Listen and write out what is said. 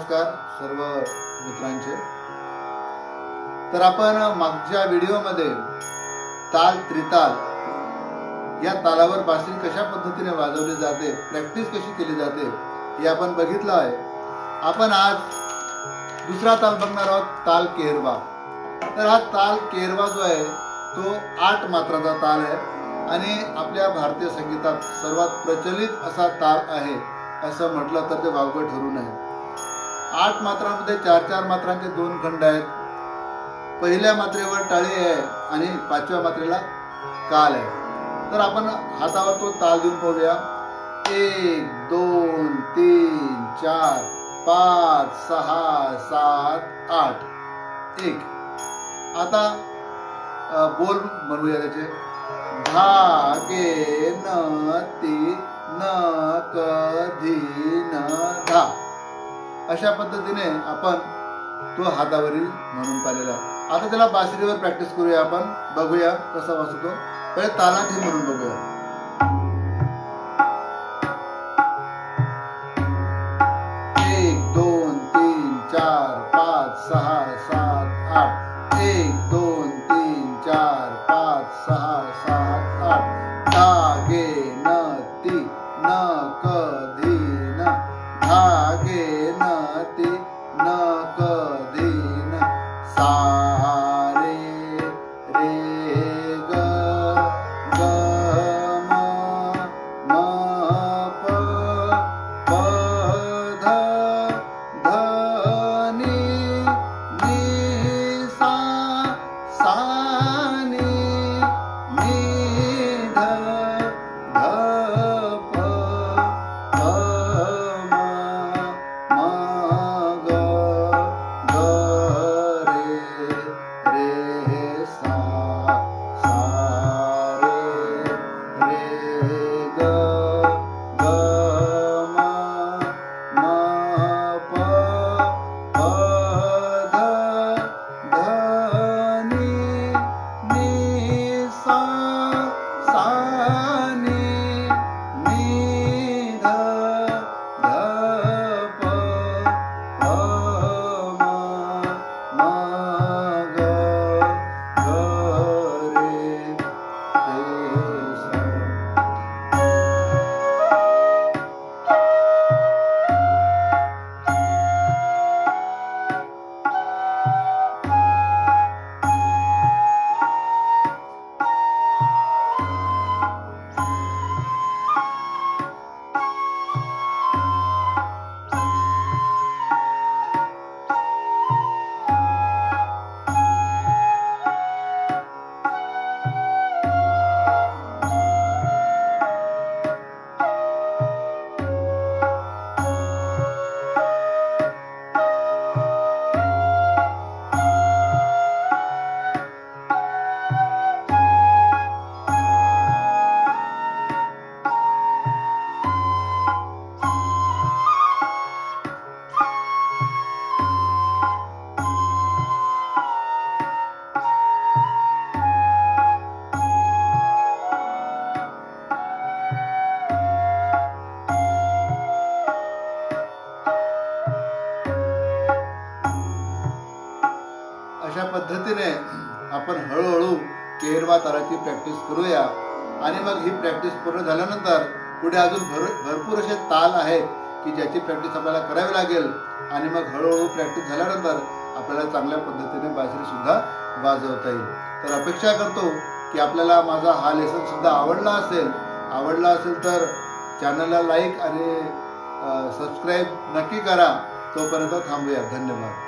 नमस्कार सर्व मित्रांचे। तर आपण मागच्या व्हिडिओमध्ये ताल त्रिताल या तालावर बासरी कशा पद्धतीने वाजवली जाते, प्रॅक्टिस कशी केली जाते हे आपण बघितलं आहे। आपण आज दुसरा ताल बघणार आहोत, ताल केरवा। तर हा ताल केरवा जो आहे तो 8 मात्राचा ताल आहे आणि आपल्या भारतीय संगीतात सर्वात प्रचलित असा ताल आहे असं म्हटलं तर ते वावगं ठरू नये। 8 मात्रांमध्ये 4-4 मात्रांचे 2 खंड आहेत। पहिल्या मात्रेवर टाळी आहे आणि 5व्या मात्रेला काल आहे। तर आपण हातावर तो ताल देऊन पाहूया। 1 2 3 4 5 6 7 8 1। आता बोल म्हणूया त्याचे। धागे नती न कधी न धा, अशा पद्धतीने आपण तो हातावरील म्हणून पाहिलेला आहे। आता त्याला बासरीवर प्रॅक्टिस करूया, आपण बघूया कसा वाजतो। पहिले तालात हे म्हणून बघूया। 1 2 3 4 5 6 7 8 1 2 3 4 5 6 7 8 धागे नती न कधी न, धागे नती न कधी न, सा रे रे ग ग म प प ध ध नि नि सा सा नि ध ध प प म म ग ग रे रे सा सा रे रे ग ग म म प प ध ध नि नि सा सा नि ध ध प प म म ग ग रे रे सा। अशा पद्धतीने आपण हळूहळू केरवा तालाची प्रॅक्टिस करूया आणि मग ही प्रॅक्टिस पूर्ण झाल्यानंतर पुढे अजून भरपूर असे ताल आहेत की ज्याची प्रॅक्टिस आपल्याला करावी लागेल आणि मग हळूहळू प्रॅक्टिस झाल्यानंतर आपल्याला चांगल्या पद्धतीने बासरी सुद्धा वाजवता येईल। तर अपेक्षा करतो की आपल्याला माझा हा लेसन सुद्धा आवडला असेल तर चॅनलला लाईक आणि सबस्क्राईब नक्की करा। तोपर्यंत थांबूया। धन्यवाद।